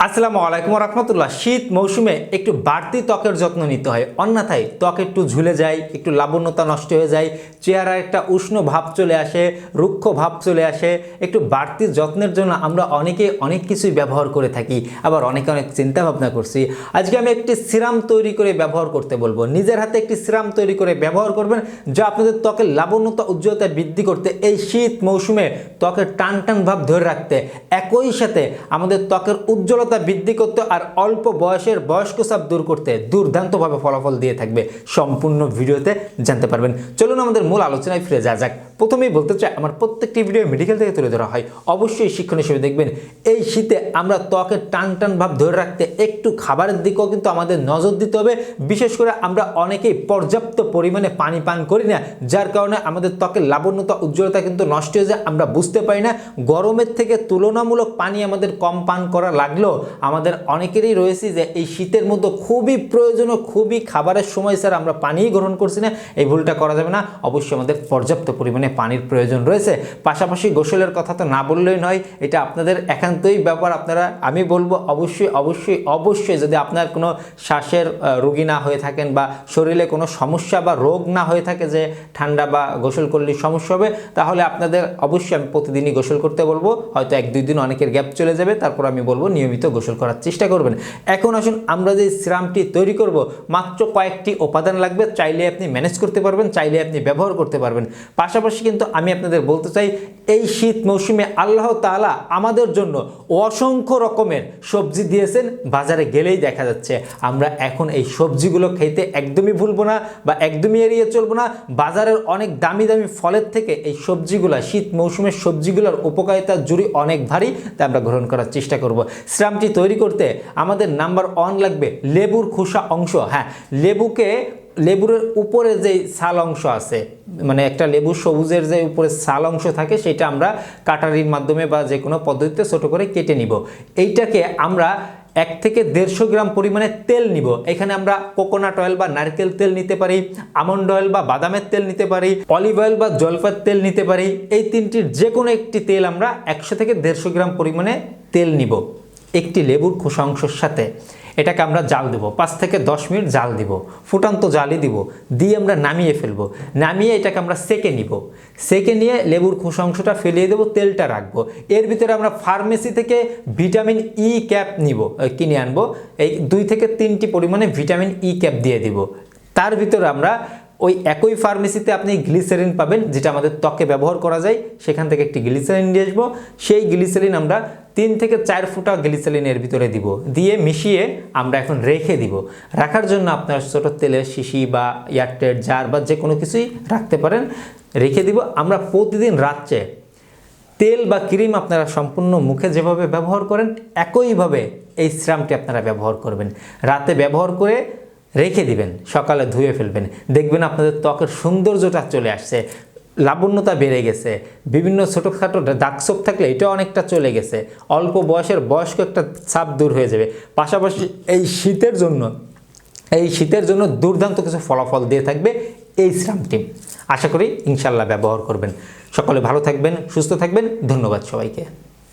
আসসালামু আলাইকুম রহমতুল্লাহ। শীত মৌসুমে একটু বাড়তি ত্বকের যত্ন নিতে হয়, অন্যথায় ত্বক একটু ঝুলে যায়, একটু লাবণ্যতা নষ্ট হয়ে যায়, চেহারায় একটা উষ্ণ ভাব চলে আসে, রুক্ষ ভাব চলে আসে। একটু বাড়তি যত্নের জন্য আমরা অনেকে অনেক কিছুই ব্যবহার করে থাকি, আবার অনেকে অনেক চিন্তা ভাবনা করছি। আজকে আমি একটি সিরাম তৈরি করে ব্যবহার করতে বলবো। নিজের হাতে একটি সিরাম তৈরি করে ব্যবহার করবেন, যা আপনাদের ত্বকের লাবণ্যতা উজ্জ্বলতা বৃদ্ধি করতে, এই শীত মৌসুমে ত্বকের টান টান ভাব ধরে রাখতে, একই সাথে আমাদের ত্বকের উজ্জ্বলতা বৃদ্ধি করতে আর অল্প বয়সের বয়স্ক চাপ দূর করতে দুর্দান্তভাবে ফলাফল দিয়ে থাকবে। সম্পূর্ণ ভিডিওতে জানতে পারবেন। চলুন আমাদের মূল আলোচনায় ফিরে যাওয়া যাক। প্রথমেই বলতে চাই, আমার প্রত্যেকটি ভিডিও মেডিকেল থেকে তুলে ধরা হয়, অবশ্যই শিক্ষণ হিসেবে দেখবেন। এই শীতে আমরা ত্বকের টান টান ভাব ধরে রাখতে একটু খাবারের দিকেও কিন্তু আমাদের নজর দিতে হবে। বিশেষ করে আমরা অনেকেই পর্যাপ্ত পরিমাণে পানি পান করি না, যার কারণে আমাদের ত্বকের লাবণ্যতা উজ্জ্বলতা কিন্তু নষ্ট হয়ে যায়, আমরা বুঝতে পারি না। গরমের থেকে তুলনামূলক পানি আমাদের কম পান করা লাগলেও আমাদের অনেকেরই রয়েছে যে এই শীতের মধ্যে খুবই প্রয়োজনীয়, খুবই খাবারের সময় স্যার আমরা পানিই গ্রহণ করছি না। এই ভুলটা করা যাবে না। অবশ্যই আমাদের পর্যাপ্ত পরিমাণে পানির প্রয়োজন রয়েছে। পাশাপাশি গোসলের কথা তো না বললেই নয়, এটা আপনাদের একান্তই ব্যাপার। আপনারা, আমি বলবো অবশ্যই অবশ্যই অবশ্যই, যদি আপনার কোনো শ্বাসের রোগী না হয়ে থাকেন বা শরীরে কোনো সমস্যা বা রোগ না হয়ে থাকে যে ঠান্ডা বা গোসল করলে সমস্যা হবে, তাহলে আপনাদের অবশ্যই আমি প্রতিদিনই গোসল করতে বলবো। হয়তো 1-2 দিন অনেকের গ্যাপ চলে যাবে, তারপর আমি বলবো নিয়মিত গোসল করার চেষ্টা করবেন। এখন আসুন, আমরা যে সিরামটি তৈরি করব, মাত্র কয়েকটি উপাদান লাগবে। চাইলে আপনি ম্যানেজ করতে পারবেন, চাইলে আপনি ব্যবহার করতে পারবেন। পাশাপাশি কিন্তু আমি আপনাদের বলতে চাই, এই শীত মৌসুমে আল্লাহ তাআলা আমাদের জন্য অসংখ্য রকমের সবজি দিয়েছেন, বাজারে গেলেই দেখা যাচ্ছে। আমরা এখন এই সবজিগুলো খেতে একদমই ভুলবো না বা একদমই এড়িয়ে চলবো না। বাজারের অনেক দামি দামি ফলের থেকে এই সবজিগুলা, শীত মৌসুমের সবজিগুলোর উপকারিতার জুড়ি অনেক ভারী, তা আমরা গ্রহণ করার চেষ্টা করব। সিরামটি তৈরি করতে আমাদের নাম্বার 1 লাগবে লেবুর খোসা অংশ। হ্যাঁ, লেবুর উপরে যে ছাল অংশ আছে, মানে একটা লেবু সবুজের যে উপরে ছাল অংশ থাকে, সেটা আমরা কাটারির মাধ্যমে বা যে কোনো পদ্ধতিতে ছোট করে কেটে নিব। এইটাকে আমরা 1 থেকে 150 গ্রাম পরিমাণে তেল নিব। এখানে আমরা কোকোনাট অয়েল বা নারকেল তেল নিতে পারি, আমন্ড অয়েল বা বাদামের তেল নিতে পারি, অলিভ অয়েল বা জলপাইয়ের তেল নিতে পারি। এই তিনটির যে কোনো একটি তেল আমরা 100 থেকে 150 গ্রাম পরিমাণে তেল নিব একটি লেবুর খোসা অংশের সাথে। এটাকে আমরা জাল দেব, 5 থেকে 10 মিনিট জাল দিব, ফুটান্ত জালই দিব, দিয়ে আমরা নামিয়ে ফেলবো। নামিয়ে এটাকে আমরা সেকে নিব। সেকে নিয়ে লেবুর খোসা অংশটা ফেলিয়ে দেবো, তেলটা রাখবো। এর ভিতরে আমরা ফার্মেসি থেকে ভিটামিন ই ক্যাপ কিনে আনবো। এই 2 থেকে 3টি পরিমাণে ভিটামিন ই ক্যাপ দিয়ে দিব। তার ভিতরে আমরা ওই একই ফার্মেসিতে আপনি গ্লিসারিন পাবেন, যেটা আমাদের ত্বকে ব্যবহার করা যায়। সেখান থেকে একটি গ্লিসারিন নিয়ে আসবো। সেই গ্লিসারিন আমরা 3 থেকে 4 ফোঁটা গ্লিসারিনের ভিতরে দিব, দিয়ে মিশিয়ে আমরা এখন রেখে দিব। রাখার জন্য আপনার ছোট তেলের শিশি বা এয়ারটাইট জার বা যে কোনো কিছুই রাখতে পারেন, রেখে দিব। আমরা প্রতিদিন রাত্রে তেল বা ক্রিম আপনারা সম্পূর্ণ মুখে যেভাবে ব্যবহার করেন, একইভাবে এই সিরামটি আপনারা ব্যবহার করবেন। রাতে ব্যবহার করে রেখে দিবেন, সকালে ধুয়ে ফেলবেন। দেখবেন আপনাদের ত্বকের সৌন্দর্যটা চলে আসছে, লাবণ্যতা বেড়ে গেছে। বিভিন্ন ছোটোখাটো দাগছোপ থাকলে এটা অনেকটা চলে গেছে। অল্প বয়সের বয়স্ক একটা ছাপ দূর হয়ে যাবে। পাশাপাশি এই শীতের জন্য দুর্দান্ত কিছু ফলাফল দিয়ে থাকবে এই সিরামটি। আশা করি ইনশাল্লাহ ব্যবহার করবেন। সকলে ভালো থাকবেন, সুস্থ থাকবেন। ধন্যবাদ সবাইকে।